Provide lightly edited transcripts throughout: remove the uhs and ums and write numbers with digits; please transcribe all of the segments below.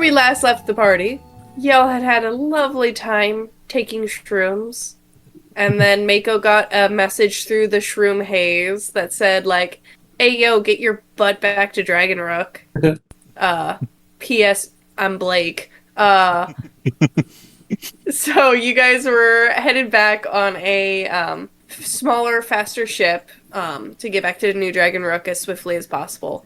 we last left the party, y'all had a lovely time taking shrooms. And then Mako got a message through the shroom haze that said, like, hey, yo, get your butt back to Dragonrook. P.S. I'm Blake. So you guys were headed back on a smaller, faster ship to get back to New Dragonrook as swiftly as possible.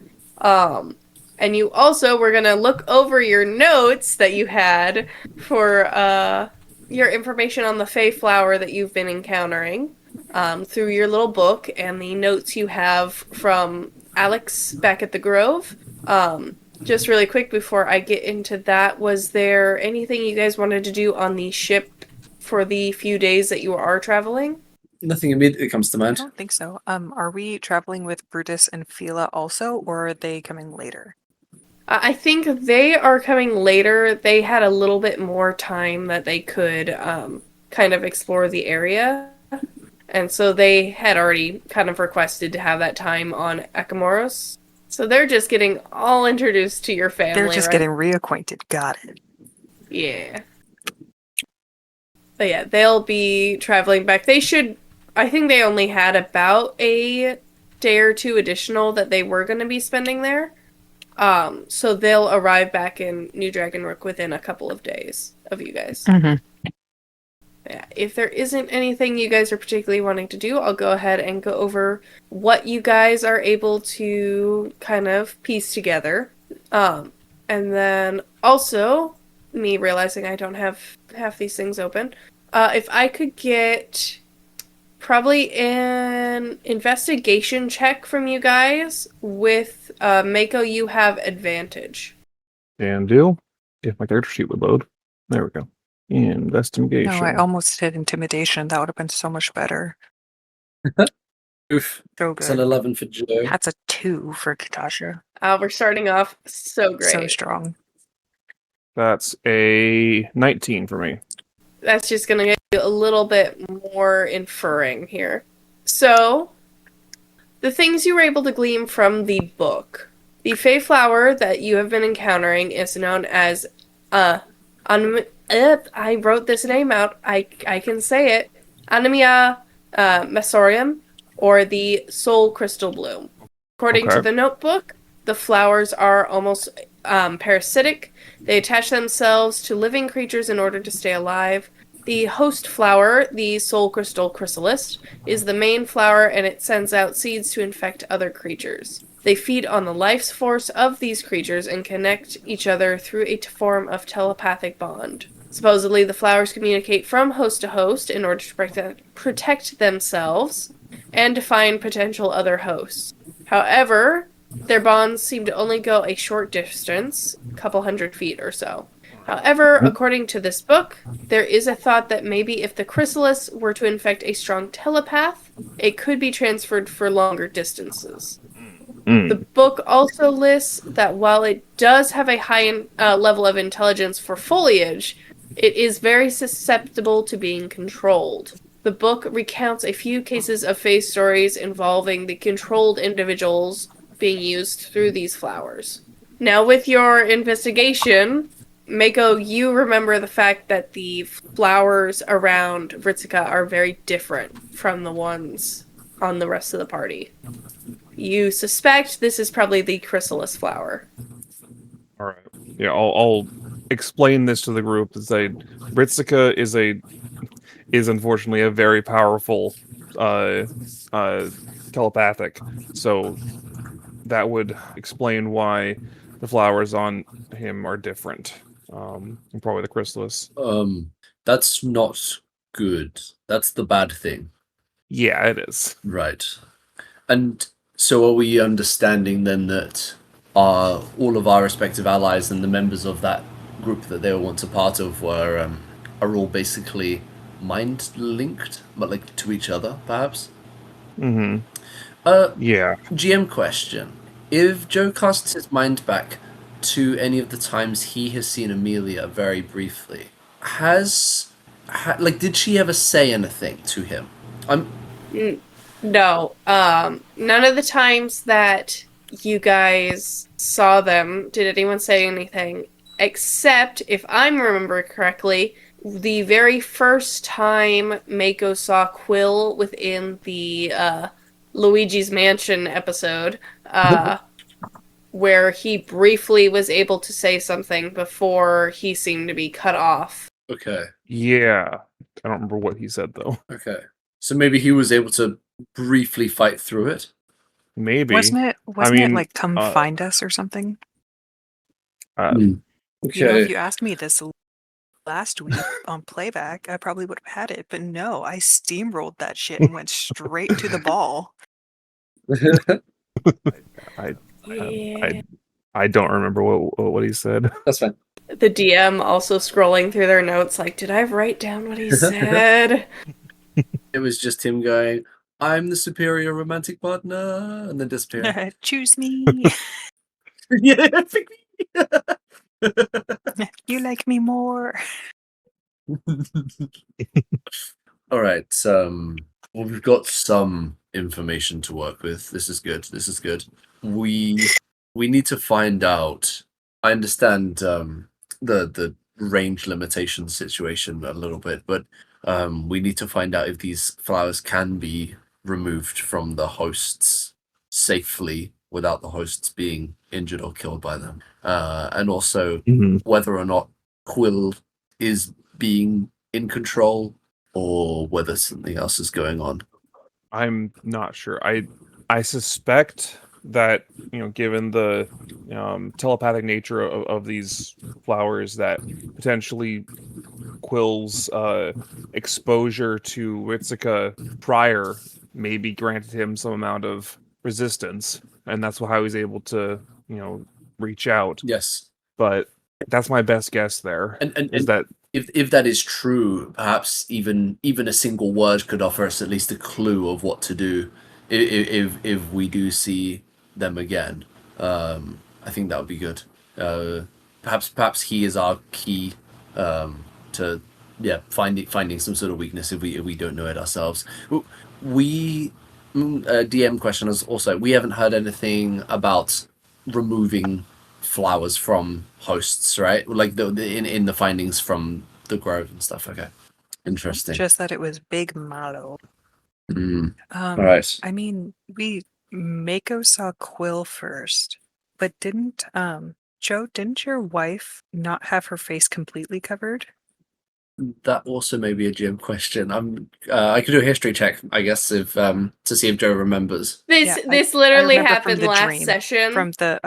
And you also were going to look over your notes that you had for your information on the Fey Flower that you've been encountering through your little book and the notes you have from Alex back at the Grove. Just really quick before I get into that, was there anything you guys wanted to do on the ship for the few days that you are traveling? Nothing immediately comes to I mind. don't think so. Are we traveling with Brutus and Fila also, or are they coming later? I think they are coming later. They had a little bit more time that they could kind of explore the area. And so they had already kind of requested to have that time on Akamoros. So they're just getting all introduced to your family. They're just getting reacquainted. Got it. Yeah. But yeah, they'll be traveling back. I think they only had about a day or two additional that they were going to be spending there. So they'll arrive back in New Dragonrook within a couple of days of you guys. Mm-hmm. Yeah, if there isn't anything you guys are particularly wanting to do, I'll go ahead and go over what you guys are able to kind of piece together. And then also, me realizing I don't have half these things open, if I could get probably an investigation check from you guys with Mako, you have advantage. And deal. If my character sheet would load. There we go. Investigation. No, I almost did intimidation. That would have been so much better. Oof. So It's an good. 11 for Joe. That's a 2 for Katasha. We're starting off so great. So strong. That's a 19 for me. That's just going to get you a little bit more inferring here. So, the things you were able to glean from the book. The Fey Flower that you have been encountering is known as I wrote this name out. I can say it. Anemia Mesorium, or the Soul Crystal Bloom. According to the notebook, the flowers are almost parasitic. They attach themselves to living creatures in order to stay alive. The host flower, the Soul Crystal Chrysalis, is the main flower, and it sends out seeds to infect other creatures. They feed on the life force of these creatures and connect each other through a form of telepathic bond. Supposedly, the flowers communicate from host to host in order to protect themselves and to find potential other hosts. However, their bonds seem to only go a short distance, a couple hundred feet or so. However, according to this book, there is a thought that maybe if the chrysalis were to infect a strong telepath, it could be transferred for longer distances. The book also lists that while it does have a high level of intelligence for foliage, it is very susceptible to being controlled. The book recounts a few cases of Fey stories involving the controlled individuals being used through these flowers. Now, with your investigation, Mako, you remember the fact that the flowers around Vritzika are very different from the ones on the rest of the party. You suspect this is probably the chrysalis flower. All right. Yeah, I'll explain this to the group. Vritzika is unfortunately a very powerful telepathic. So that would explain why the flowers on him are different. And probably the chrysalis. That's not good. That's the bad thing. Yeah, it is. Right. And so are we understanding then that all of our respective allies and the members of that group that they were once a part of are all basically mind linked, but like to each other, perhaps? Mm-hmm. Yeah. GM question. If Joe casts his mind back to any of the times he has seen Amelia very briefly, did she ever say anything to him? No. None of the times that you guys saw them did anyone say anything. Except, if I'm remembering correctly, the very first time Mako saw Quill within the Luigi's Mansion episode, where he briefly was able to say something before he seemed to be cut off. Okay. Yeah. I don't remember what he said, though. Okay. So maybe he was able to briefly fight through it? Maybe. Wasn't it mean, like come find us or something? Okay. You know, if you asked me this last week on playback, I probably would have had it. But no, I steamrolled that shit and went straight to the ball. I don't remember what he said. That's fine. The DM also scrolling through their notes like, did I write down what he said? It was just him going, I'm the superior romantic partner, and then disappearing. Choose me. Yeah, pick me. You like me more. All right. Well, we've got some information to work with. This is good. This is good. We need to find out. I understand the range limitation situation a little bit, but we need to find out if these flowers can be removed from the hosts safely without the hosts being injured or killed by them, and also whether or not Quill is being in control or whether something else is going on. I'm not sure. I suspect that, given the telepathic nature of these flowers, that potentially Quill's exposure to Ritsuka prior maybe granted him some amount of resistance, and that's how he's able to, reach out. Yes. But that's my best guess there. Is that if that is true, perhaps even a single word could offer us at least a clue of what to do if we do see them again. I think that would be good. Perhaps he is our key to finding some sort of weakness if we don't know it ourselves. We DM question is also, we haven't heard anything about removing flowers from hosts, right? Like in the findings from the grove and stuff. Okay, interesting. Just that it was Big Malo. All right. I mean, Mako saw Quill first, but didn't Joe? Didn't your wife not have her face completely covered? That also may be a GM question. I could do a history check, I guess, if to see if Joe remembers. This literally happened last session from the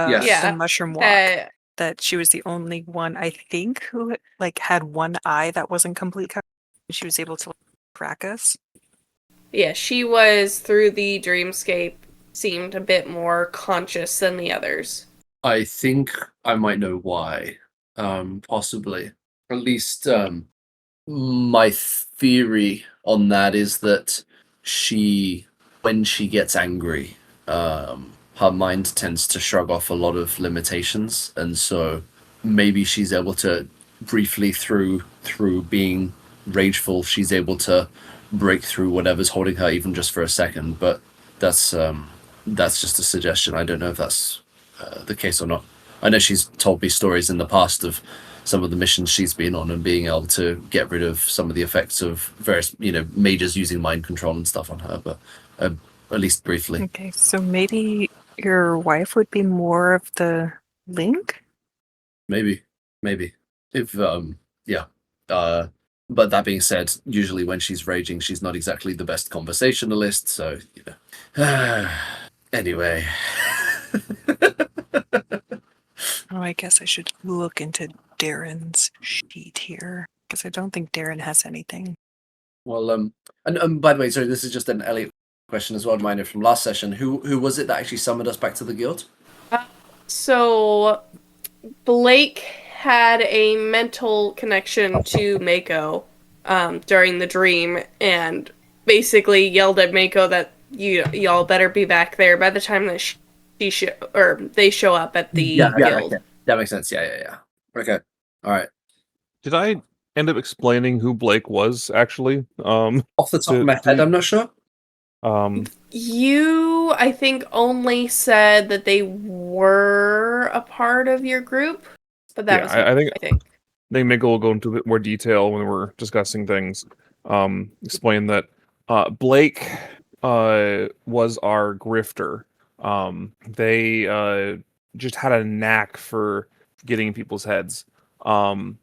mushroom walk. That she was the only one, I think, who had one eye that wasn't complete covered. She was able to crack us. Yeah, she was, through the dreamscape, seemed a bit more conscious than the others. I think I might know why. Possibly. At least my theory on that is that when she gets angry, her mind tends to shrug off a lot of limitations, and so maybe she's able to briefly, through being rageful, she's able to break through whatever's holding her, even just for a second. But that's just a suggestion. I don't know if that's the case or not. I know she's told me stories in the past of some of the missions she's been on and being able to get rid of some of the effects of various, mages using mind control and stuff on her, but at least briefly. Okay, so maybe your wife would be more of the link? Maybe. If, but that being said, usually when she's raging, she's not exactly the best conversationalist, so, Anyway. Oh, I guess I should look into Darren's sheet here, because I don't think Darren has anything. Well, and by the way, sorry, this is just an Eliot question as well, reminder from last session. Who was it that actually summoned us back to the guild? So Blake had a mental connection to Mako during the dream, and basically yelled at Mako that y'all better be back there by the time that they show up at the guild. Okay. That makes sense. Yeah. Okay. All right. Did I end up explaining who Blake was, actually? Off the top of my head, I'm not sure. You, I think, only said that they were a part of your group. But that was I think I think. Miguel will go into a bit more detail when we're discussing things. Explain that Blake was our grifter. They just had a knack for getting in people's heads. I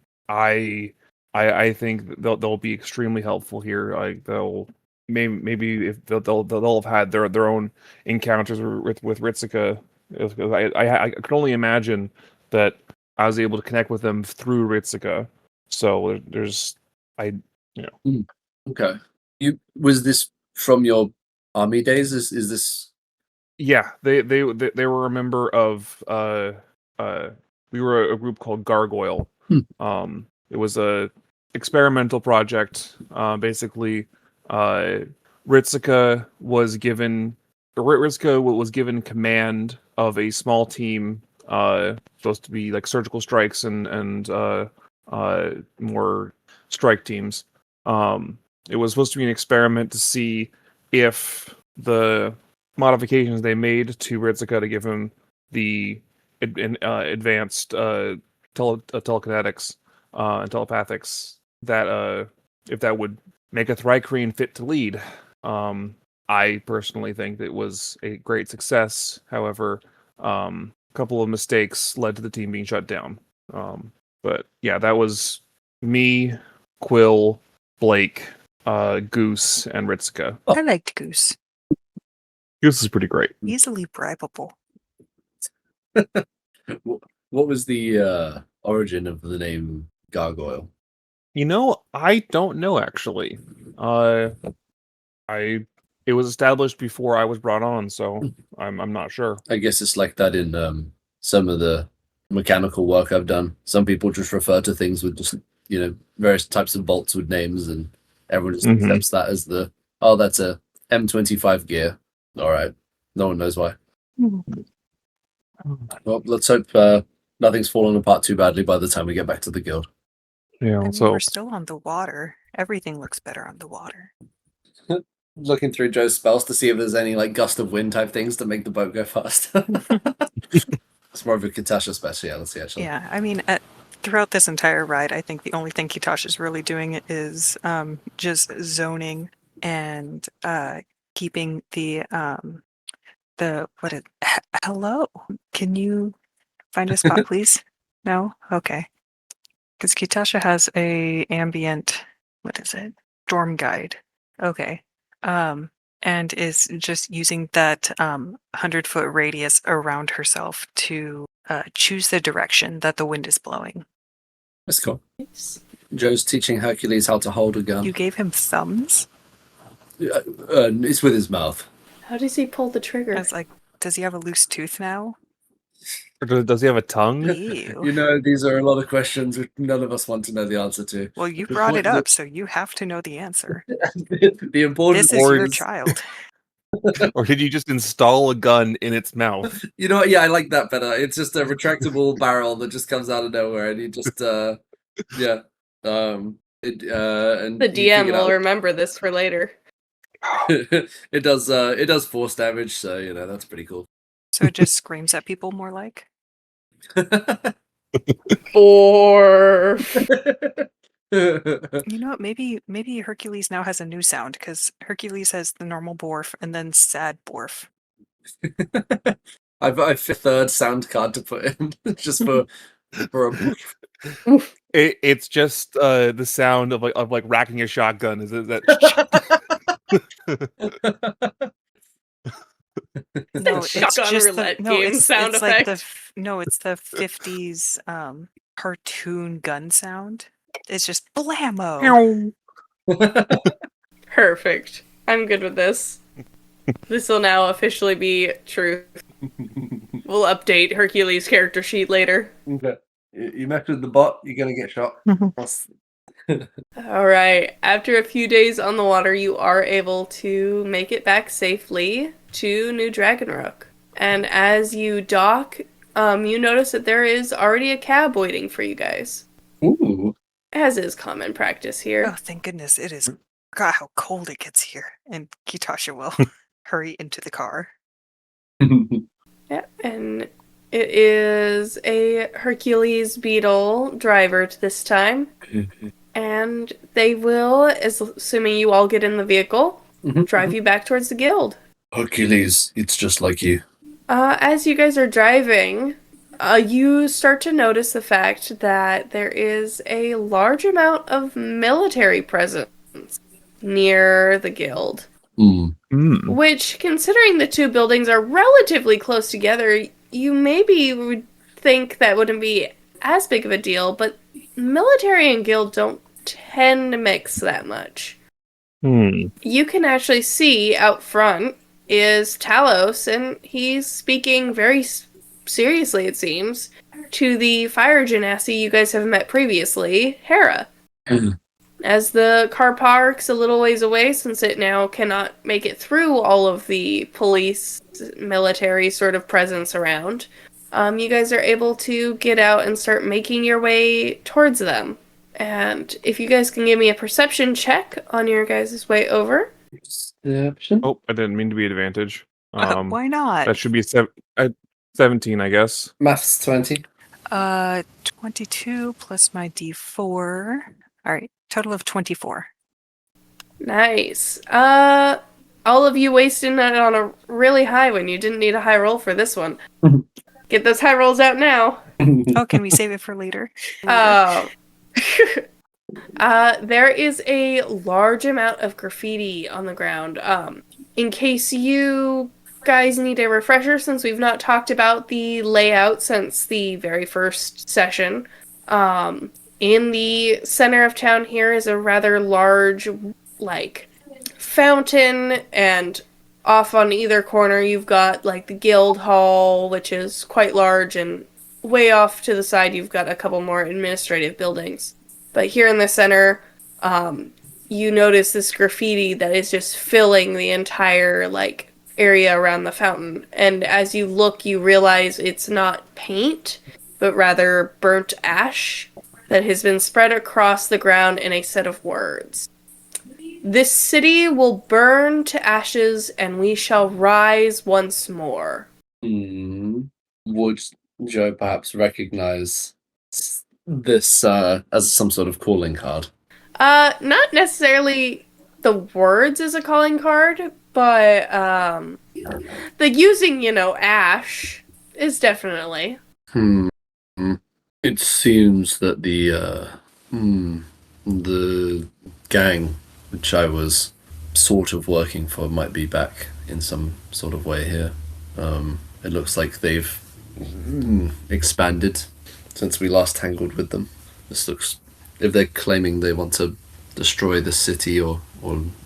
think they'll be extremely helpful here. Like they'll maybe if they'll have had their own encounters with Ritsuka. I can only imagine that I was able to connect with them through Ritsuka. So there's Okay. Was this from your army days? Is this? Yeah, they were a member of we were a group called Gargoyle. It was a experimental project. Basically, Ritsuka was given command of a small team, supposed to be like surgical strikes and more strike teams. It was supposed to be an experiment to see if the modifications they made to Ritsuka to give him the advanced telekinetics and telepathics, that if that would make a Thrycreen fit to lead. I personally think that it was a great success. However, a couple of mistakes led to the team being shut down. But yeah, that was me, Quill, Blake, Goose, and Ritsuka. I liked Goose. Goose is pretty great. Easily bribable. What was the origin of the name Gargoyle? I don't know actually. It was established before I was brought on, so I'm not sure. I guess it's like that in some of the mechanical work I've done. Some people just refer to things with just various types of bolts with names, and everyone just accepts that as that's a M25 gear. All right, no one knows why. Well, let's hope nothing's fallen apart too badly by the time we get back to the guild. Yeah, I mean, so we're still on the water. Everything looks better on the water. Looking through Joe's spells to see if there's any like gust of wind type things to make the boat go faster. It's more of a Katasha speciality, actually. Yeah, I mean, throughout this entire ride, I think the only thing Kitasha's really doing is just zoning and keeping hello. Can you find a spot, please? No? Okay. Because Kitasha has a ambient, storm guide. Okay. And is just using that 100-foot radius around herself to choose the direction that the wind is blowing. That's cool. Joe's teaching Hercules how to hold a gun. You gave him thumbs? It's with his mouth. How does he pull the trigger? I was like, does he have a loose tooth now? Or does he have a tongue? Ew. These are a lot of questions which none of us want to know the answer to. Well, you brought it up, so you have to know the answer. The important This is your child. Or did you just install a gun in its mouth? You know what? Yeah, I like that better. It's just a retractable barrel that just comes out of nowhere, and you just and the DM will remember this for later. It does force damage, so that's pretty cool. So it just screams at people more like? Or you know what? Maybe Hercules now has a new sound, because Hercules has the normal Borf and then sad Borf. I've a third sound card to put in just for a. It's just the sound of like racking a shotgun. Is it that? No, it's shotgun just roulette game sound effect. Like it's the 50s cartoon gun sound. It's just blammo. Perfect. I'm good with this. This will now officially be truth. We'll update Hercules' character sheet later. Okay. You mess with the bot, you're gonna get shot. All right. After a few days on the water, you are able to make it back safely to New Dragonrook. And as you dock, you notice that there is already a cab waiting for you guys. Ooh. As is common practice here. Oh, thank goodness it is. God, how cold it gets here. And Kitasha will hurry into the car. Yeah, and It is a Hercules beetle driver this time. And they will, assuming you all get in the vehicle, drive you back towards the guild. Hercules, it's just like you. As you guys are driving, you start to notice the fact that there is a large amount of military presence near the guild. Which, considering the two buildings are relatively close together, you maybe would think that wouldn't be as big of a deal, but military and guild don't tend to mix that much. You can actually see out front is Talos, and he's speaking very seriously, it seems, to the fire genasi you guys have met previously, Hera. As the car parks a little ways away, since it now cannot make it through all of the police, military sort of presence around, you guys are able to get out and start making your way towards them. And if you guys can give me a perception check on your guys' way over. Perception? Oh, I didn't mean to be advantage. Why not? That should be 17, I guess. Maths 20. 22 plus my D4. All right, total of 24. Nice. All of you wasting it on a really high one. You didn't need a high roll for this one. Get those high rolls out now. Oh, can we save it for later? There is a large amount of graffiti on the ground. In case you guys need a refresher, since we've not talked about the layout since the very first session, in the center of town here is a rather large, fountain, and off on either corner you've got, the guild hall, which is quite large, and way off to the side you've got a couple more administrative buildings. But here in the center, you notice this graffiti that is just filling the entire, area around the fountain. And as you look, you realize it's not paint, but rather burnt ash that has been spread across the ground in a set of words. This city will burn to ashes, and we shall rise once more. Would Joe perhaps recognize this as some sort of calling card? Not necessarily the words as a calling card, but the using, ash is definitely. It seems that the gang which I was sort of working for might be back in some sort of way here. It looks like they've expanded since we last tangled with them. This looks, if they're claiming they want to destroy the city or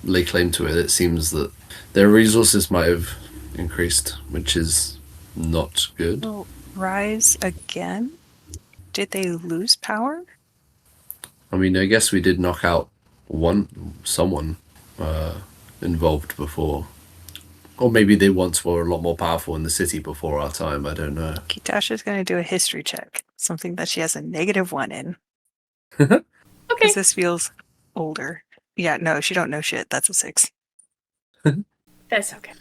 lay claim to it, it seems that their resources might have increased, which is not good. Oh, rise again? Did they lose power? I mean, I guess we did knock out someone involved before. Or maybe they once were a lot more powerful in the city before our time, I don't know. Kitasha's going to do a history check. Something that she has a -1 in. Okay. Because this feels older. Yeah, no, she don't know shit. That's a 6. That's okay.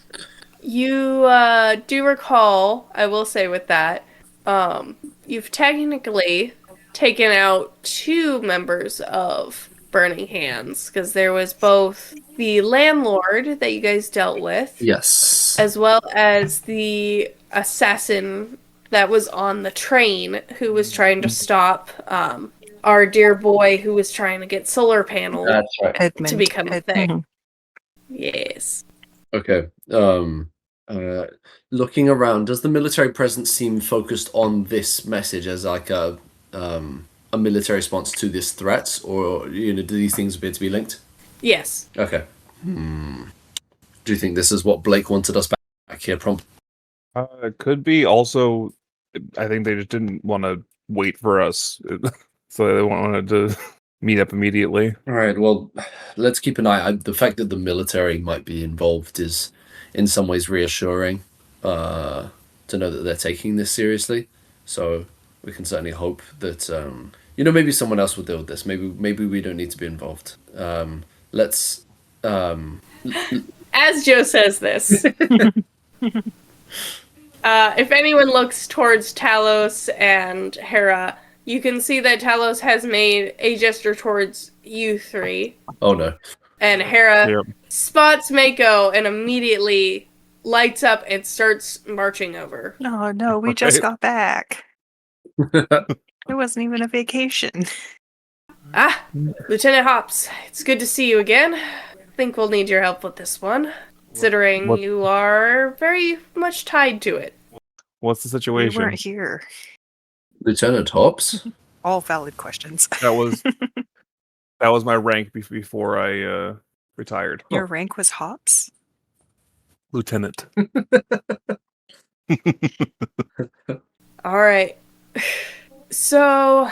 You do recall, I will say with that, you've technically taken out 2 members of Burning Hands, because there was both the landlord that you guys dealt with, Yes, as well as the assassin that was on the train who was trying to stop our dear boy who was trying to get solar panels that's right. Edmund. to become a thing. Mhm. Yes. Okay. Looking around, does the military presence seem focused on this message as like a military response to this threat, or do these things appear to be linked? Yes. Okay. Do you think this is what Blake wanted us back here? It could be. Also, I think they just didn't want to wait for us, so they wanted to meet up immediately. All right. Well, let's keep an eye. The fact that the military might be involved is, in some ways, reassuring. To know that they're taking this seriously. So we can certainly hope that maybe someone else will deal with this. Maybe we don't need to be involved. Let's. As Joe says this, If anyone looks towards Talos and Hera, you can see that Talos has made a gesture towards you three. Oh no. And Hera Yep. spots Mako and immediately lights up and starts marching over. Oh no, we just Right. got back. It wasn't even a vacation. Ah, Lieutenant Hops, it's good to see you again. I think we'll need your help with this one, considering What- you are very much tied to it. What's the We situation? weren't here. Lieutenant Hops? All valid questions. That was my rank before I retired. Your rank was Hops? Lieutenant. All right. So,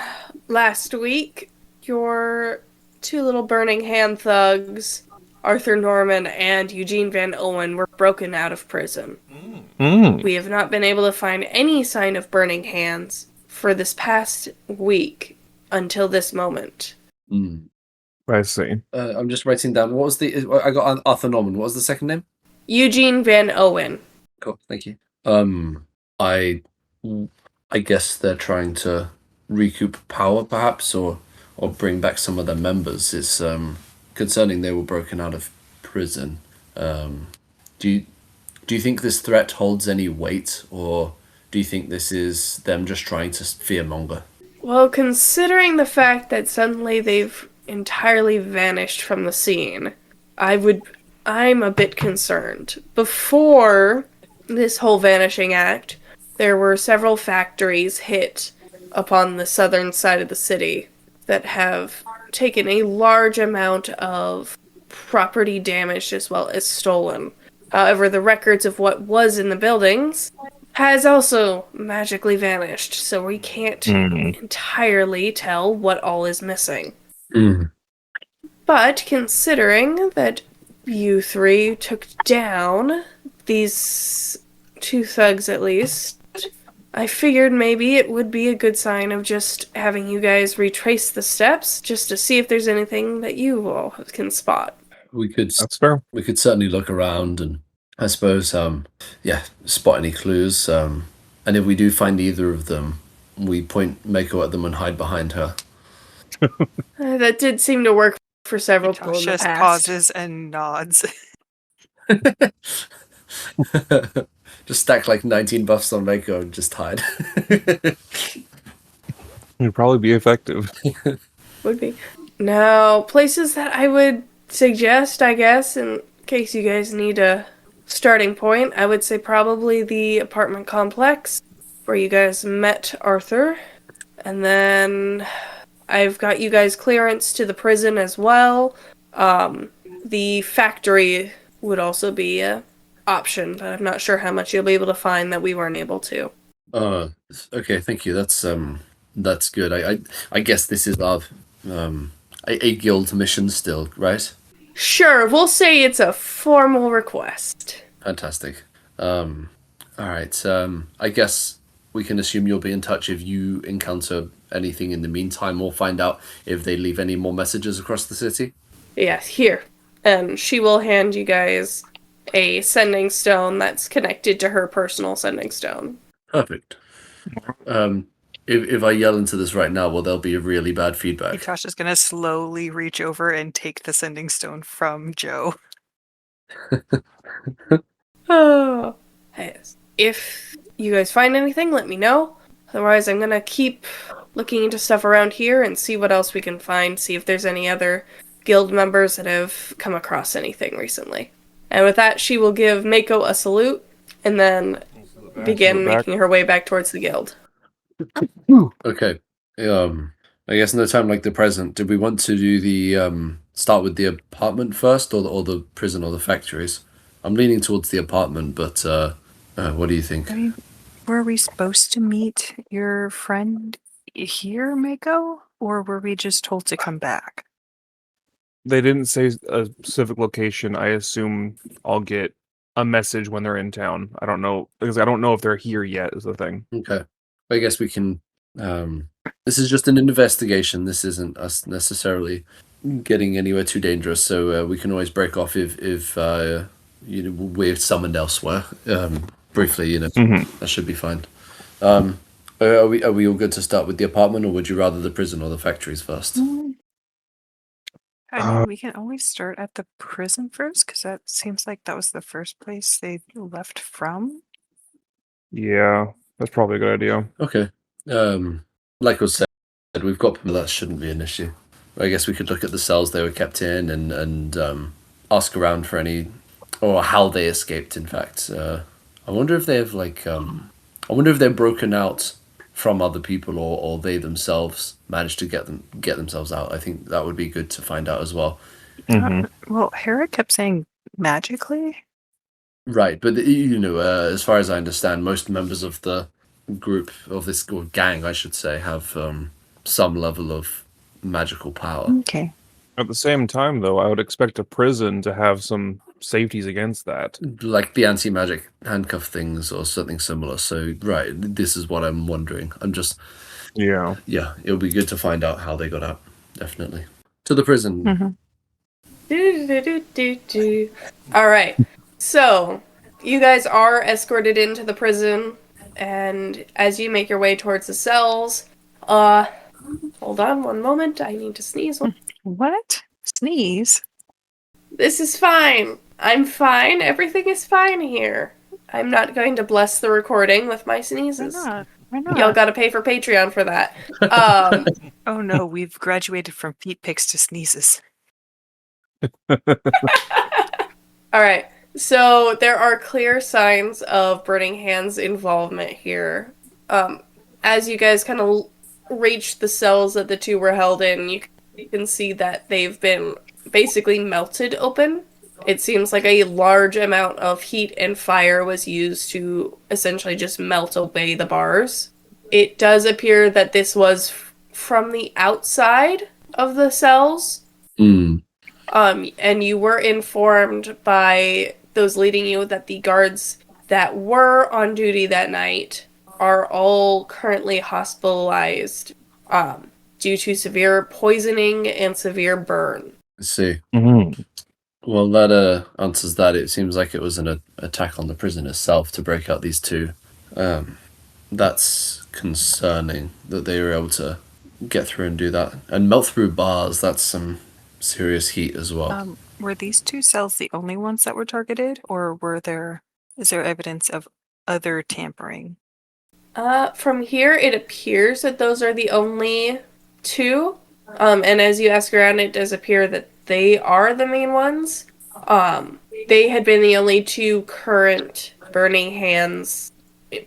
last week, your two little burning hand thugs, Arthur Norman and Eugene Van Owen, were broken out of prison. We have not been able to find any sign of burning hands for this past week until this moment. I see. I'm just writing down. What was I got Arthur Norman. What was the second name? Eugene Van Owen. Cool, thank you. I guess they're trying to recoup power, perhaps, or bring back some of their members. It's concerning they were broken out of prison. Do you think this threat holds any weight, or do you think this is them just trying to fearmonger? Well, considering the fact that suddenly they've entirely vanished from the scene, I'm a bit concerned. Before this whole vanishing act, there were several factories hit upon the southern side of the city that have taken a large amount of property damage as well as stolen. However, the records of what was in the buildings has also magically vanished, so we can't entirely tell what all is missing. But considering that you three took down these two thugs at least, I figured maybe it would be a good sign of just having you guys retrace the steps just to see if there's anything that you all can spot. That's fair. We could certainly look around and I suppose spot any clues. And if we do find either of them, we point Mako at them and hide behind her. That did seem to work for several people in the Just past. pauses and nods. Just stack like 19 buffs on Mako and just hide. It'd probably be effective. Would be. Now, places that I would suggest, I guess, in case you guys need a starting point, I would say probably the apartment complex where you guys met Arthur. And then I've got you guys clearance to the prison as well. The factory would also be a option, but I'm not sure how much you'll be able to find that we weren't able to. Okay, thank you. That's good. I guess this is our a guild mission still, right? Sure, we'll say it's a formal request. Fantastic. All right. I guess we can assume you'll be in touch if you encounter anything in the meantime, or find out if they leave any more messages across the city. Yes, here. And she will hand you guys a sending stone that's connected to her personal sending stone. Perfect. If I yell into this right now, well, there'll be a really bad feedback. Natasha's gonna slowly reach over and take the sending stone from Joe. Oh. Yes. If you guys find anything, let me know. Otherwise, I'm gonna keep looking into stuff around here and see what else we can find, see if there's any other guild members that have come across anything recently. And with that, she will give Mako a salute, and then begin making her way back towards the guild. Okay. I guess in a time like the present, did we want to do the start with the apartment first, or the prison, or the factories? I'm leaning towards the apartment, but what do you think? I mean, were we supposed to meet your friend here, Mako? Or were we just told to come back? They didn't say a specific location. I assume I'll get a message when they're in town. I don't know, because I don't know if they're here yet is the thing. Okay. I guess we can... this is just an investigation. This isn't us necessarily getting anywhere too dangerous, so we can always break off if we're summoned elsewhere. briefly, you know, Mhm. that should be fine. Are we all good to start with the apartment, or would you rather the prison or the factories first? I mean, we can always start at the prison first, because that seems like that was the first place they left from. Yeah, that's probably a good idea. Okay. Like I said, we've got people that shouldn't be an issue. I guess we could look at the cells they were kept in and ask around for any, or how they escaped. In fact, I wonder if they have I wonder if they're broken out from other people, or they themselves managed to get themselves out. I think that would be good to find out as well. Mhm. Well, Hera kept saying magically. Right, but you know, as far as I understand, most members of the group of this or gang, I should say, have some level of magical power. Okay. At the same time, though, I would expect a prison to have some safeties against that. Like the anti-magic handcuff things or something similar. So, right, this is what I'm wondering. Yeah. Yeah, it'll be good to find out how they got out. Definitely. To the prison. All right. So, you guys are escorted into the prison, and as you make your way towards the cells, hold on one moment. I need to sneeze. What? Sneeze? This is fine. I'm fine. Everything is fine here. I'm not going to bless the recording with my Why sneezes. not? Why not? Y'all gotta pay for Patreon for that. Oh no, we've graduated from feet pics to sneezes. Alright, so there are clear signs of Burning Hands involvement here. As you guys kind of reach the cells that the two were held in, you can see that they've been basically melted open. It seems like a large amount of heat and fire was used to essentially just melt away the bars. It does appear that this was from the outside of the cells. And you were informed by those leading you that the guards that were on duty that night are all currently hospitalized due to severe poisoning and severe burn. I see. Mhm. Well, that answers that. It seems like it was an attack on the prison itself to break out these two. That's concerning that they were able to get through and do that. And melt through bars, that's some serious heat as well. Were these two cells the only ones that were targeted, or is there evidence of other tampering? From here, it appears that those are the only two. And as you ask around, it does appear that they are the main ones. They had been the only two current Burning Hands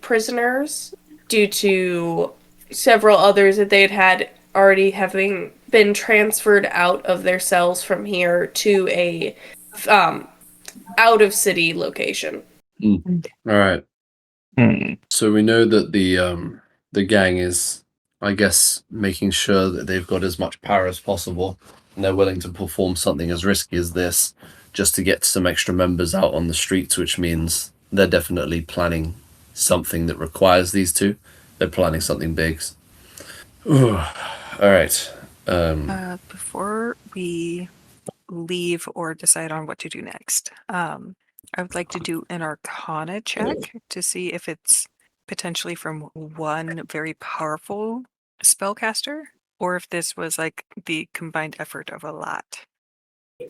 prisoners due to several others that they'd had already having been transferred out of their cells from here to a out of city location. All right. So we know that the gang is, I guess, making sure that they've got as much power as possible, and they're willing to perform something as risky as this just to get some extra members out on the streets, which means they're definitely planning something that requires these two. They're planning something big. All right. Before we leave or decide on what to do next, I would like to do an Arcana check to see if it's potentially from one very powerful spellcaster, or if this was like the combined effort of a lot.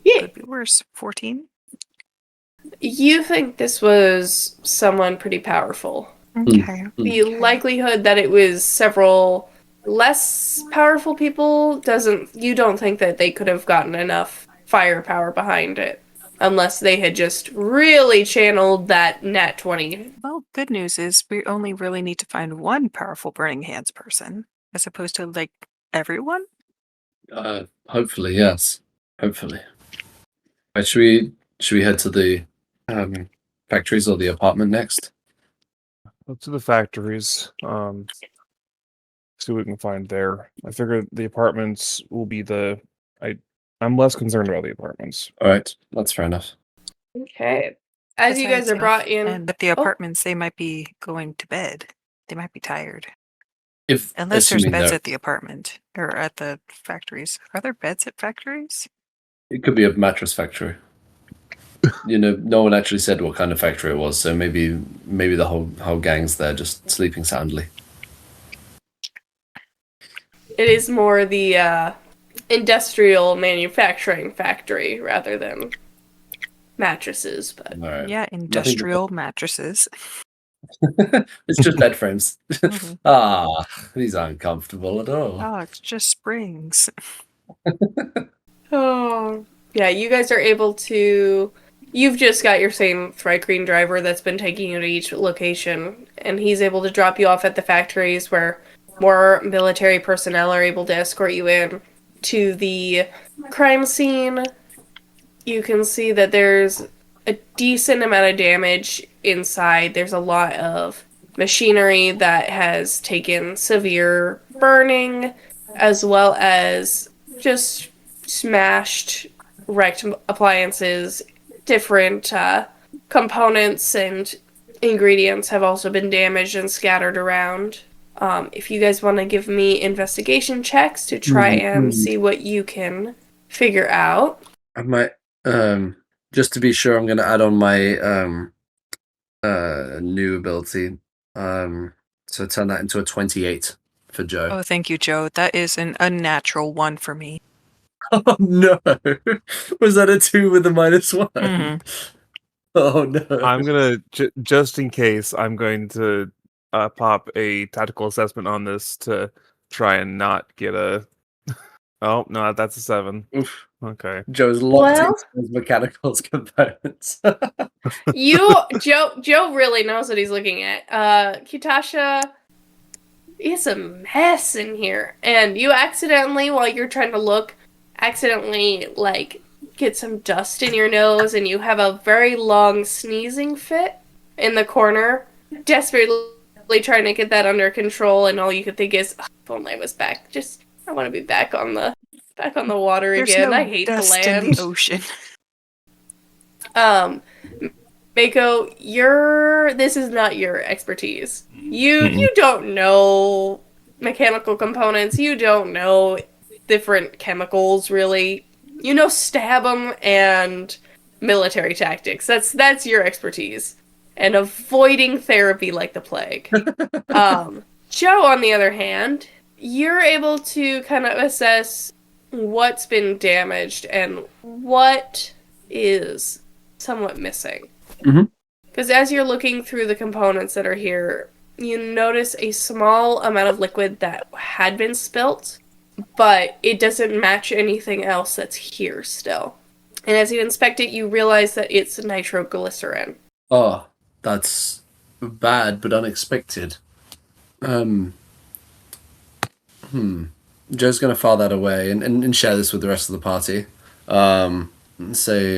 Yeah. Could be worse. 14? You think this was someone pretty powerful. Okay. The likelihood that it was several less powerful people you don't think that they could have gotten enough firepower behind it unless they had just really channeled that nat 20. Well, good news is we only really need to find one powerful Burning Hands person, as opposed to like everyone. Hopefully, yes. Hopefully. Right, should we head to the factories or the apartment next? Up to the factories. See what we can find there. I figure the apartments will be I'm less concerned about the apartments. All right, that's fair enough. Okay. As you guys Besides, are brought in... And at the apartments, they might be going to bed. They might be tired. Unless Unless there's beds at the apartment or at the factories. Are there beds at factories? It could be a mattress factory. no one actually said what kind of factory it was, so maybe the whole gang's there just sleeping soundly. It is more the industrial manufacturing factory rather than mattresses, but Right. Yeah, industrial mattresses. It's just bed frames. Mhm. These aren't comfortable at all. Oh, it's just springs. oh yeah, you guys are able to. You've just got your same Thri-Kreen driver that's been taking you to each location, and he's able to drop you off at the factories where more military personnel are able to escort you in to the crime scene. You can see that there's a decent amount of damage inside. There's a lot of machinery that has taken severe burning, as well as just smashed, wrecked appliances. Different components and ingredients have also been damaged and scattered around. If you guys want to give me investigation checks to try and see what you can figure out. I might, just to be sure, I'm going to add on my new ability. So turn that into a 28 for Joe. Oh, thank you, Joe. That is an unnatural 1 for me. Oh no! Was that a 2 with a -1? Mhm. Oh no! I'm gonna just in case. I'm going to pop a tactical assessment on this to try and not get a. Oh no, that's a 7. Oof. Okay. Joe's locked Well- into his mechanical components. Joe really knows what he's looking at. Kitasha, it's a mess in here. And you accidentally, while you're trying to look, like, get some dust in your nose, and you have a very long sneezing fit in the corner, desperately trying to get that under control, and all you could think is, if only I was back. I want to be back on the water There's again. no I hate the dust land. in the ocean. Mako, this is not your expertise. You don't know mechanical components. You don't know different chemicals, really. You know stab 'em and military tactics. That's your expertise. And avoiding therapy like the plague. Joe, on the other hand, you're able to kind of assess what's been damaged and what is somewhat missing. Because as you're looking through the components that are here, you notice a small amount of liquid that had been spilt, but it doesn't match anything else that's here still. And as you inspect it, you realize that it's nitroglycerin. Oh, that's bad but unexpected. Joe's going to file that away and share this with the rest of the party. Say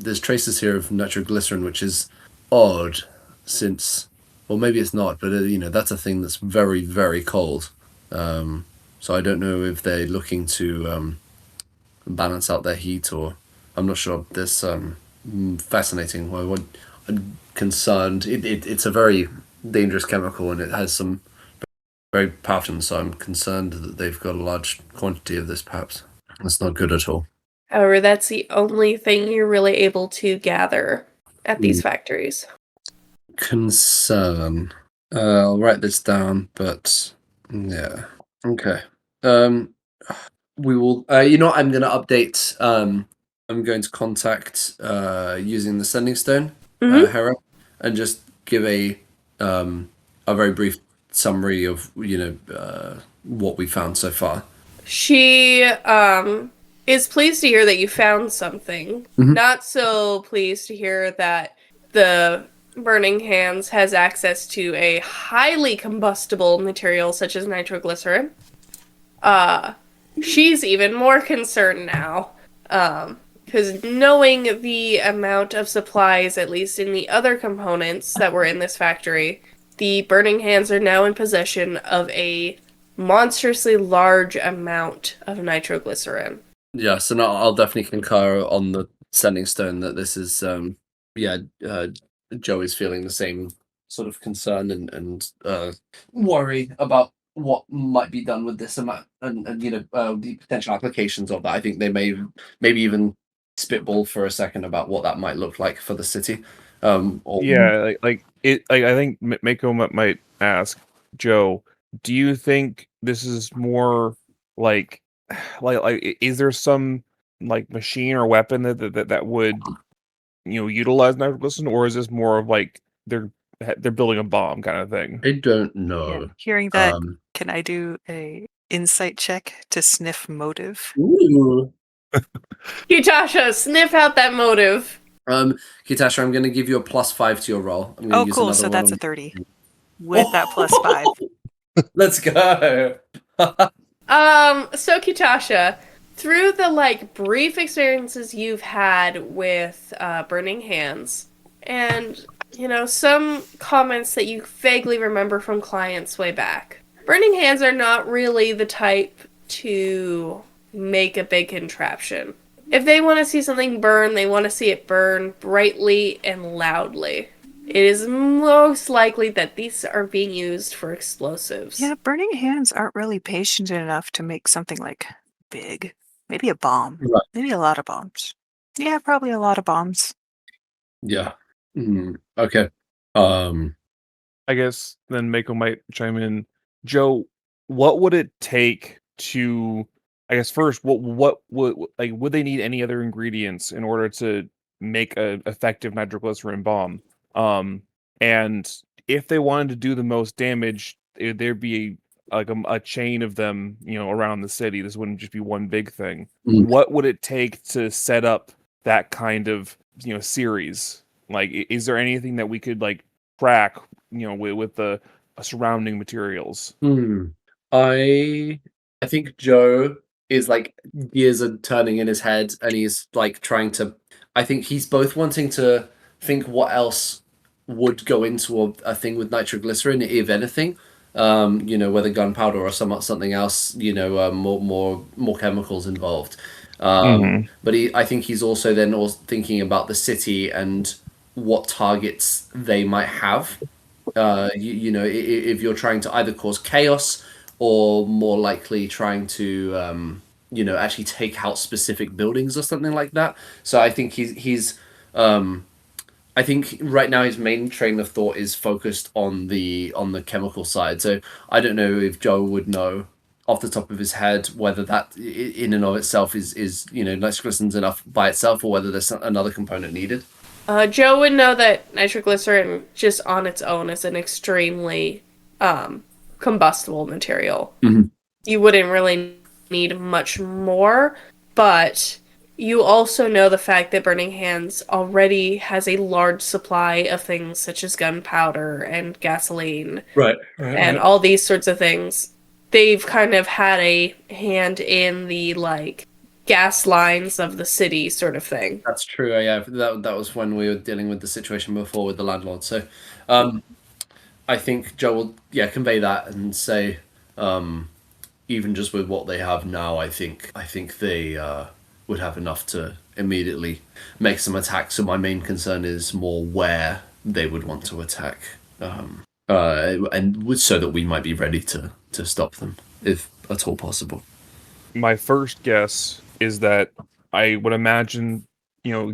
there's traces here of nitroglycerin, which is odd, since, well, maybe it's not, but that's a thing that's very, very cold. So I don't know if they're looking to balance out their heat, or I'm not sure. This fascinating. I'm concerned. It's a very dangerous chemical, and it has some very potent. So I'm concerned that they've got a large quantity of this. Perhaps that's not good at all. However, that's the only thing you're really able to gather at these factories. Concern. I'll write this down, but yeah. Okay. We will. I'm going to update. I'm going to contact using the sending stone, Hera, and just give a very brief summary of what we found so far. She is pleased to hear that you found something. Not so pleased to hear that the Burning Hands has access to a highly combustible material such as nitroglycerin. She's even more concerned now, because knowing the amount of supplies, at least in the other components that were in this factory, the Burning Hands are now in possession of a monstrously large amount of nitroglycerin. Yes, and I'll definitely concur on the sending stone that this is, Joe is feeling the same sort of concern and worry about what might be done with this amount and the potential applications of that. I think they maybe even spitball for a second about what that might look like for the city? Yeah, I think Mako might ask Joe, do you think this is more like is there some like machine or weapon that would utilize nitroglycerin, or is this more of like they're building a bomb kind of thing? I don't Yeah. know. Hearing that, can I do a insight check to sniff motive? Ooh. Kitasha, sniff out that motive. Kitasha, I'm going to give you a +5 to your roll. I'm gonna Oh, use cool. another So one that's on- a 30 with that +5. Let's go. So Kitasha, through the like brief experiences you've had with Burning Hands, and some comments that you vaguely remember from clients way back, Burning Hands are not really the type to make a big contraption. If they want to see something burn, they want to see it burn brightly and loudly. It is most likely that these are being used for explosives. Yeah, Burning Hands aren't really patient enough to make something like big. Maybe a bomb. Right. Maybe a lot of bombs. Yeah, probably a lot of bombs. Yeah. Okay. I guess then Mako might chime in. Joe, what would it take to? I guess first, what would they need any other ingredients in order to make a effective nitroglycerin bomb? And if they wanted to do the most damage, there'd be a chain of them, around the city. This wouldn't just be one big thing. What would it take to set up that kind of series? Like, is there anything that we could like track, with the surrounding materials? I think Joe is like gears are turning in his head, and he's like trying to. I think he's both wanting to think what else would go into a thing with nitroglycerin, if anything. Whether gunpowder or something else. More chemicals involved. But I think he's also then also thinking about the city and what targets they might have. If you're trying to either cause chaos or more likely trying to actually take out specific buildings or something like that. So I think he's I think right now his main train of thought is focused on the chemical side. So I don't know if Joe would know off the top of his head whether that in and of itself is nitroglycerin's enough by itself, or whether there's another component needed. Joe would know that nitroglycerin just on its own is an extremely combustible material. You wouldn't really need much more, but you also know the fact that Burning Hands already has a large supply of things such as gunpowder and gasoline. Right. And all these sorts of things. They've kind of had a hand in the like gas lines of the city sort of thing. That's true. Yeah, that was when we were dealing with the situation before with the landlord. So, I think Joe will convey that and say, even just with what they have now, I think they would have enough to immediately make some attacks. So my main concern is more where they would want to attack, and so that we might be ready to stop them if at all possible. My first guess is that I would imagine,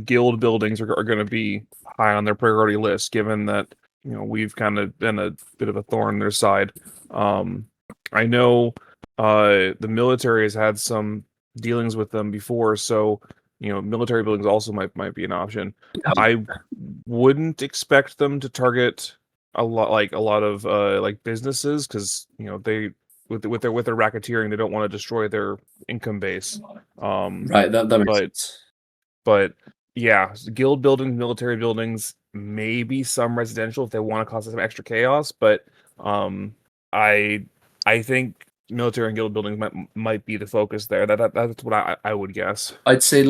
guild buildings are going to be high on their priority list, given that, we've kind of been a bit of a thorn in their side. I know the military has had some dealings with them before, so, military buildings also might be an option. I wouldn't expect them to target a lot of businesses, because, they with their racketeering, they don't want to destroy their income base. Right, that makes sense. But yeah, guild buildings, military buildings, maybe some residential if they want to cause some extra chaos. But I think military and guild buildings might be the focus there. That's what I would guess. I'd say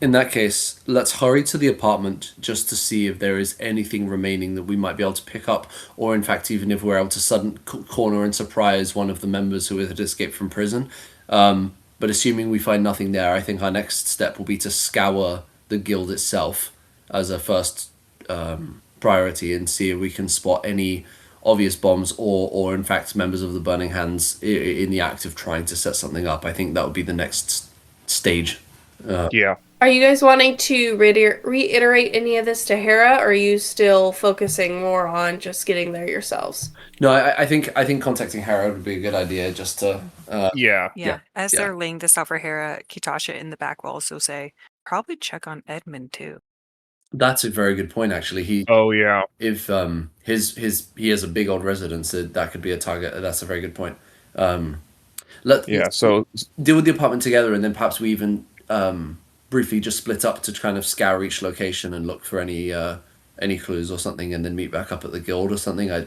in that case, let's hurry to the apartment just to see if there is anything remaining that we might be able to pick up, or in fact, even if we're able to sudden corner and surprise one of the members who had escaped from prison. But assuming we find nothing there, I think our next step will be to scour the guild itself as a first priority and see if we can spot any obvious bombs or in fact members of the Burning Hands in the act of trying to set something up. I think that would be the next stage. Yeah. Are you guys wanting to reiterate any of this to Hera, or are you still focusing more on just getting there yourselves? No, I think contacting Hera would be a good idea just to. Yeah. Yeah. As yeah. they're laying this out for Hera, Kitasha in the back will also say, probably check on Edmund too. That's a very good point, actually. Oh yeah. If he has a big old residence, that could be a target. That's a very good point. Let's So deal with the apartment together, and then perhaps we even briefly just split up to kind of scour each location and look for any clues or something, and then meet back up at the guild or something. I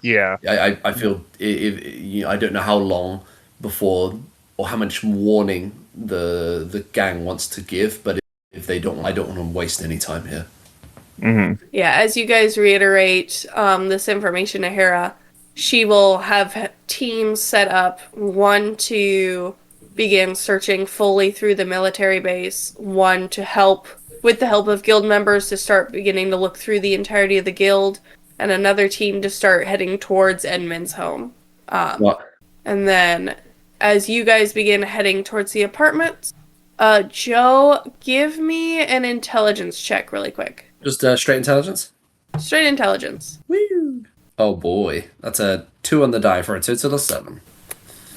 feel I don't know how long before or how much warning the gang wants to give, but if they don't, I don't want to waste any time here. Mm-hmm. Yeah, as you guys reiterate this information to Hera, she will have teams set up, one to begin searching fully through the military base, one to help, with the help of guild members, to start beginning to look through the entirety of the guild, and another team to start heading towards Edmund's home. And then, as you guys begin heading towards the apartment, Joe, give me an intelligence check really quick. Just straight intelligence? Straight intelligence. Woo! Oh boy, that's a 2 on the die for a total of 7.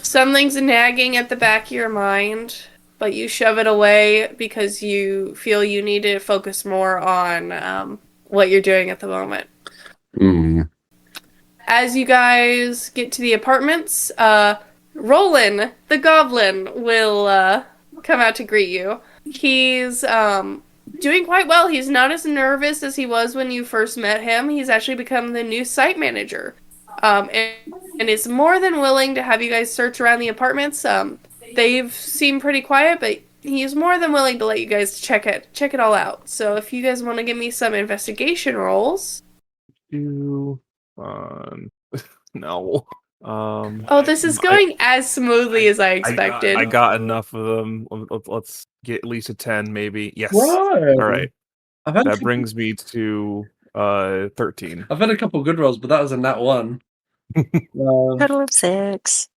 Something's nagging at the back of your mind, but you shove it away because you feel you need to focus more on what you're doing at the moment. As you guys get to the apartments, Roland, the goblin, will come out to greet you. He's doing quite well. He's not as nervous as he was when you first met him. He's actually become the new site manager. And is more than willing to have you guys search around the apartments. They've seemed pretty quiet, but he's more than willing to let you guys check it all out. So if you guys want to give me some investigation rolls. No. This is going as smoothly as I expected. I got enough of them. Let's get at least a 10, maybe. Yes. Right. All right. That brings me to 13. I've had a couple good rolls, but that was a nat 1. Total of 6.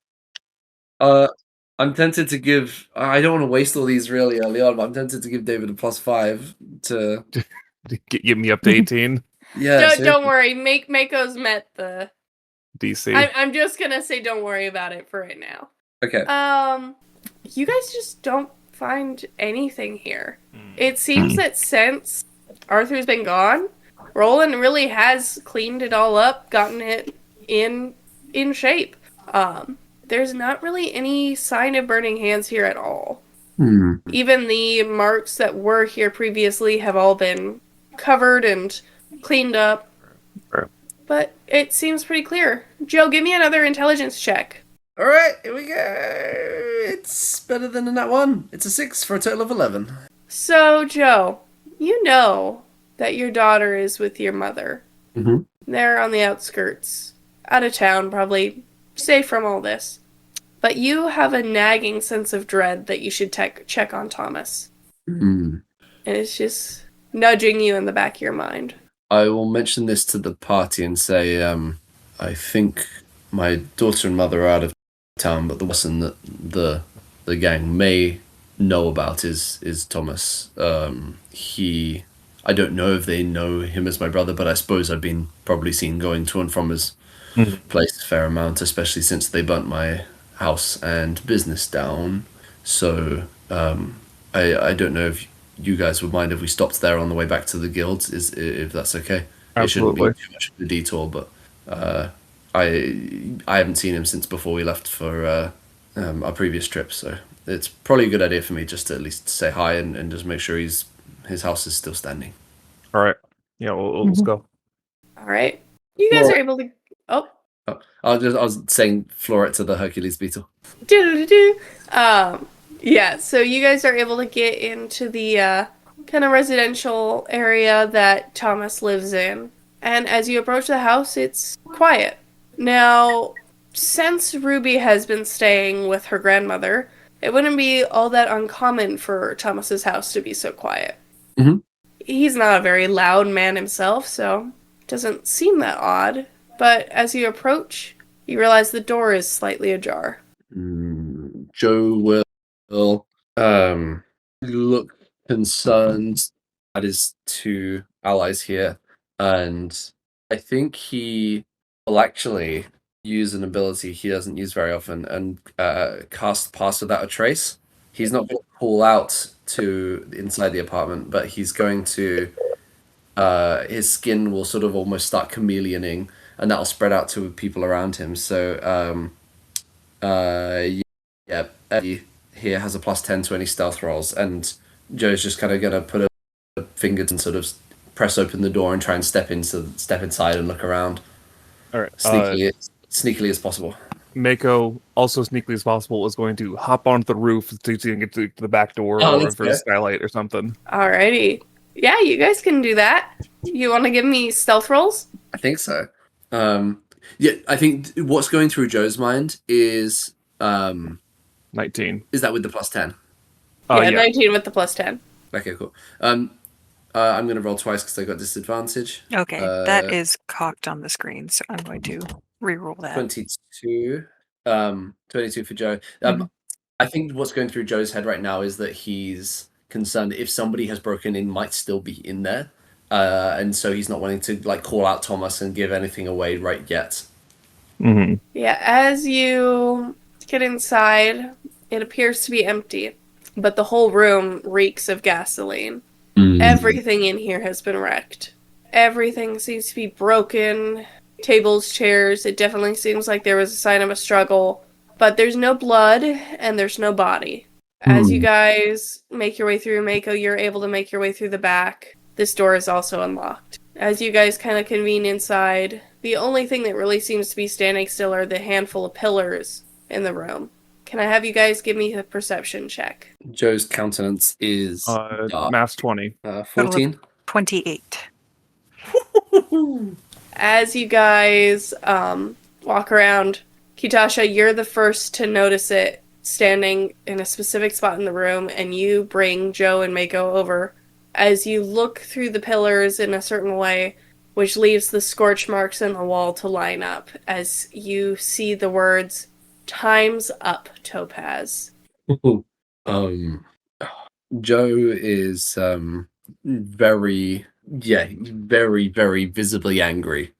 I'm tempted to give. I don't want to waste all these really early on, but I'm tempted to give David a +5 to get me up to 18. Yeah. Don't worry. Mako's met the DC. I'm just gonna say don't worry about it for right now. Okay. You guys just don't find anything here. It seems that since Arthur's been gone, Roland really has cleaned it all up, gotten it in shape. There's not really any sign of burning hands here at all. Even the marks that were here previously have all been covered and cleaned up. But it seems pretty clear. Joe, give me another intelligence check. All right, here we go. It's better than a nat 1. It's a 6 for a total of 11. So, Joe, you know that your daughter is with your mother. Mm-hmm. They're on the outskirts, out of town, probably safe from all this. But you have a nagging sense of dread that you should check on Thomas. Mm. And it's just nudging you in the back of your mind. I will mention this to the party and say, I think my daughter and mother are out of town, but the person that the gang may know about is Thomas. I don't know if they know him as my brother, but I suppose I've been probably seen going to and from his place a fair amount, especially since they burnt my house and business down. So I don't know if you guys would mind if we stopped there on the way back to the guilds, if that's okay. Absolutely. It shouldn't be too much of a detour, but I haven't seen him since before we left for our previous trip, so it's probably a good idea for me just to at least say hi and just make sure his house is still standing. All right. Yeah, let's go. All right. You guys are able to... Oh. I was saying floor it to the Hercules beetle. Yeah, so you guys are able to get into the kind of residential area that Thomas lives in. And as you approach the house, it's quiet. Now, since Ruby has been staying with her grandmother, it wouldn't be all that uncommon for Thomas's house to be so quiet. Mm-hmm. He's not a very loud man himself, so it doesn't seem that odd. But as you approach, you realize the door is slightly ajar. Joe will look concerned at his two allies here, and I think he will actually use an ability he doesn't use very often and cast Pass Without a Trace. He's not going to pull out to inside the apartment, but he's going to. His skin will sort of almost start chameleoning, and that'll spread out to people around him. So, yeah, Eddie here has a +10 to any stealth rolls, and Joe's just kind of gonna put a finger and sort of press open the door and try and step inside and look around. All right. Sneakily as possible. Mako, also sneakily as possible, is going to hop onto the roof to get to the back door or for a skylight or something. Alrighty. Yeah, you guys can do that. You want to give me stealth rolls? I think so. Yeah, I think what's going through Joe's mind is 19. Is that with the +10? Yeah, 19 with the +10. Okay, cool. I'm going to roll twice because I got disadvantage. Okay, that is cocked on the screen, so I'm going to re-roll that. 22. 22 for Joe. I think what's going through Joe's head right now is that he's concerned if somebody has broken in, might still be in there. And so he's not wanting to like call out Thomas and give anything away right yet. Mm-hmm. Yeah, as you get inside, it appears to be empty, but the whole room reeks of gasoline. Everything in here has been wrecked. Everything seems to be broken. Tables, chairs. It definitely seems like there was a sign of a struggle, but there's no blood and there's no body. As you guys make your way through Mako, you're able to make your way through the back. This door is also unlocked. As you guys kind of convene inside, the only thing that really seems to be standing still are the handful of pillars in the room. Can I have you guys give me a perception check? Joe's countenance is math's 20. 14. 28. As you guys walk around, Kitasha, you're the first to notice it standing in a specific spot in the room, and you bring Joe and Mako over. As you look through the pillars in a certain way, which leaves the scorch marks in the wall to line up, as you see the words, "Time's up, Topaz." Joe is very, very visibly angry.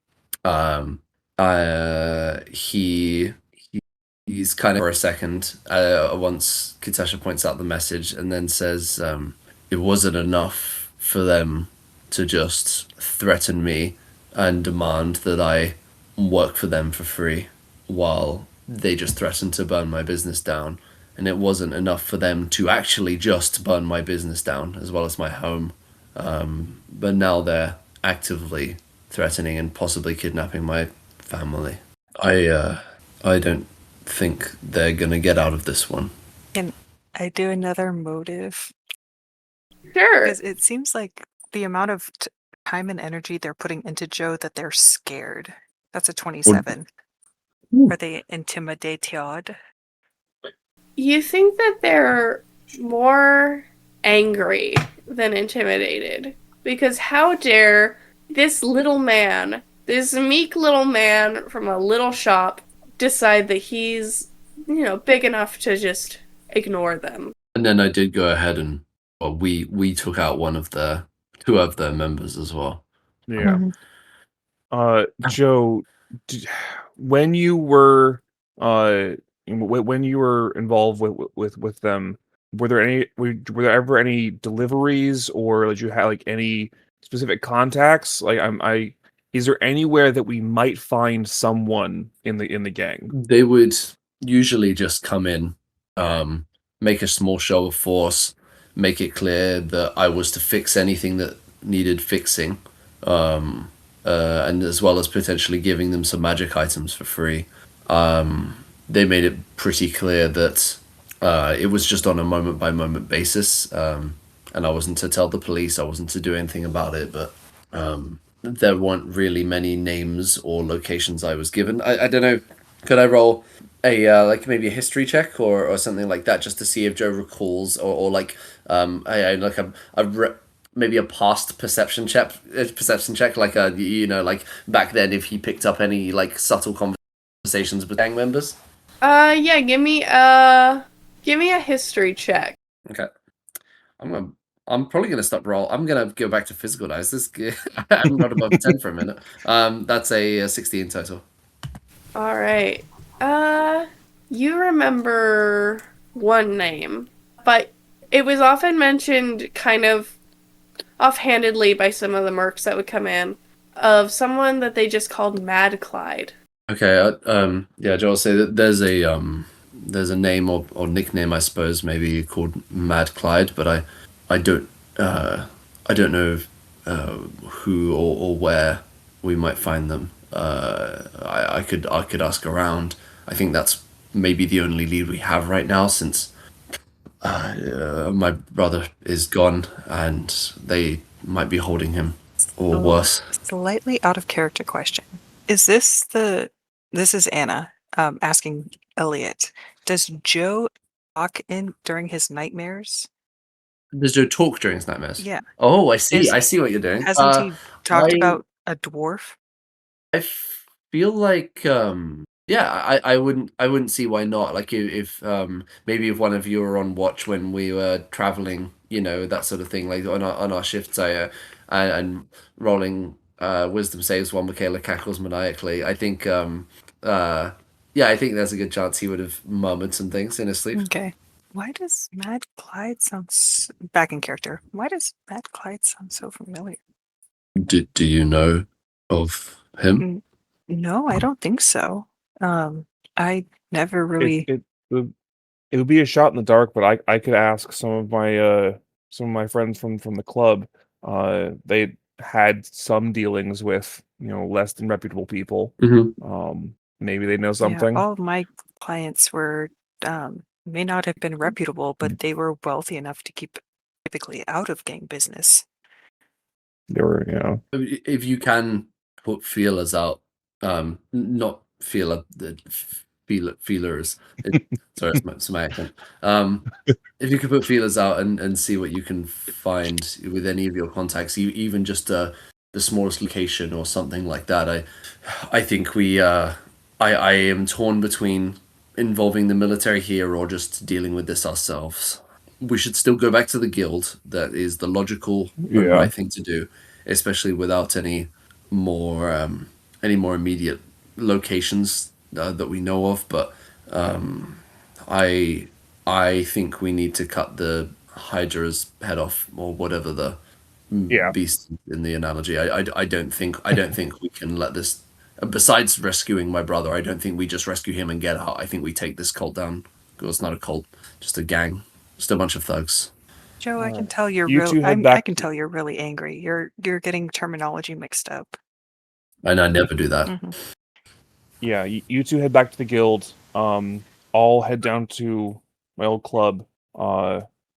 He's kind of for a second once Kitasha points out the message and then says it wasn't enough for them to just threaten me and demand that I work for them for free while they just threatened to burn my business down, and it wasn't enough for them to actually just burn my business down as well as my home, but now they're actively threatening and possibly kidnapping my family. I don't think they're gonna get out of this one. Can I do another motive? Sure. Because it seems like the amount of time and energy they're putting into Joe that they're scared. That's a 27. Are they intimidated? You think that they're more angry than intimidated. Because how dare this little man, this meek little man from a little shop, decide that he's, big enough to just ignore them. And then I did go ahead and we took out two of their members as well. Yeah. Joe, when you were involved with them, were there ever any deliveries, or did you have like any specific contacts? Like is there anywhere that we might find someone in the gang? They would usually just come in, make a small show of force, make it clear that I was to fix anything that needed fixing, and as well as potentially giving them some magic items for free. They made it pretty clear that it was just on a moment-by-moment basis, and I wasn't to tell the police, I wasn't to do anything about it, but there weren't really many names or locations I was given. I don't know, could I roll a maybe a history check or something like that just to see if Joe recalls or maybe a past perception check like like back then if he picked up any like subtle conversations with gang members. Yeah, give me a history check. Okay. I'm gonna I'm probably gonna stop roll. I'm gonna go back to physical dice. I'm not above 10 for a minute. That's a 16 total. All right. You remember one name, but it was often mentioned kind of offhandedly by some of the mercs that would come in, of someone that they just called Mad Clyde. Okay, yeah, Joel, say that there's a name or nickname, I suppose, maybe called Mad Clyde, but I don't I don't know who or where we might find them. I could ask around. I think that's maybe the only lead we have right now, since my brother is gone and they might be holding him, or worse. Slightly out of character question. Is this is Anna asking Eliot. Does Joe talk in during his nightmares? Does Joe talk during his nightmares? Yeah. Oh, I see. I see what you're doing. Hasn't he talked about a dwarf? I feel like yeah, I wouldn't see why not. Like if maybe if one of you were on watch when we were traveling, that sort of thing, like on our shifts, and rolling wisdom saves while Michaela cackles maniacally. I think yeah, I think there's a good chance he would have murmured some things in his sleep. Okay. Why does Mad Clyde sound back in character? Why does Mad Clyde sound so familiar? Do you know of him? No, I don't think so. I never really. It would be a shot in the dark, but I could ask some of my friends from the club. They had some dealings with less than reputable people. Mm-hmm. Maybe they know something. Yeah, all of my clients were may not have been reputable, but they were wealthy enough to keep typically out of gang business. They were, If you can put feelers out, not feelers. Sorry, it's my accent. If you could put feelers out and see what you can find with any of your contacts, even just the smallest location or something like that, I think I am torn between involving the military here or just dealing with this ourselves. We should still go back to the guild. That is the logical and right thing to do, especially without any more immediate locations that we know of. But I think we need to cut the Hydra's head off, or whatever the beast in the analogy. I don't think we can let this. Besides rescuing my brother, I don't think we just rescue him and get out. I think we take this cult down. It's not a cult, just a gang, just a bunch of thugs. Joe, I can tell you're I can tell you're really angry. You're getting terminology mixed up. And I never do that. Mm-hmm. Yeah, you two head back to the guild. I'll head down to my old club.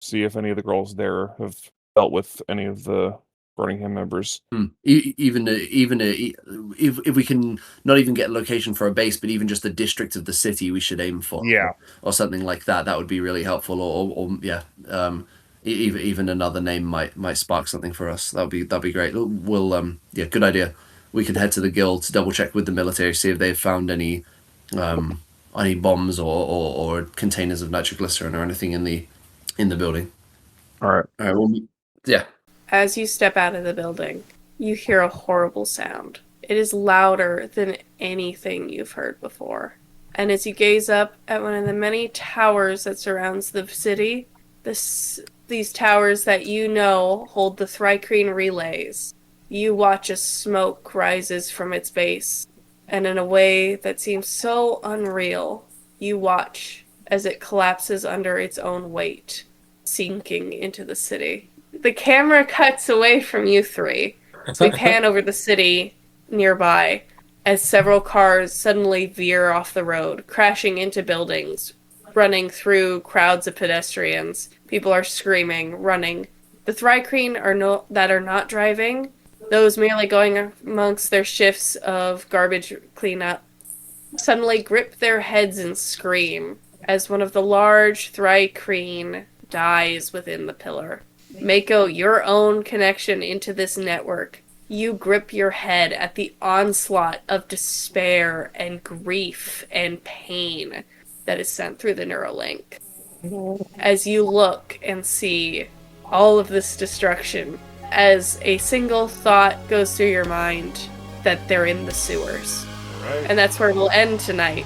See if any of the girls there have dealt with any of the Birmingham members. Even if we can not even get a location for a base, but even just a district of the city we should aim for, or something like that. That would be really helpful. Or yeah, even another name might spark something for us. That'd be great. We'll yeah, good idea. We can head to the guild to double check with the military, see if they've found any bombs or containers of nitroglycerin or anything in the building. All right. Well, yeah. As you step out of the building, you hear a horrible sound. It is louder than anything you've heard before. And as you gaze up at one of the many towers that surrounds the city, these towers that hold the Thrycreen relays, you watch as smoke rises from its base. And in a way that seems so unreal, you watch as it collapses under its own weight, sinking into the city. The camera cuts away from you three. So we pan over the city nearby as several cars suddenly veer off the road, crashing into buildings, running through crowds of pedestrians. People are screaming, running. The Thrycreen that are not driving, those merely going amongst their shifts of garbage cleanup, suddenly grip their heads and scream as one of the large Thrycreen dies within the pillar. Mako, your own connection into this network. You grip your head at the onslaught of despair and grief and pain that is sent through the Neuralink. As you look and see all of this destruction as a single thought goes through your mind that they're in the sewers. Right. And that's where we'll end tonight.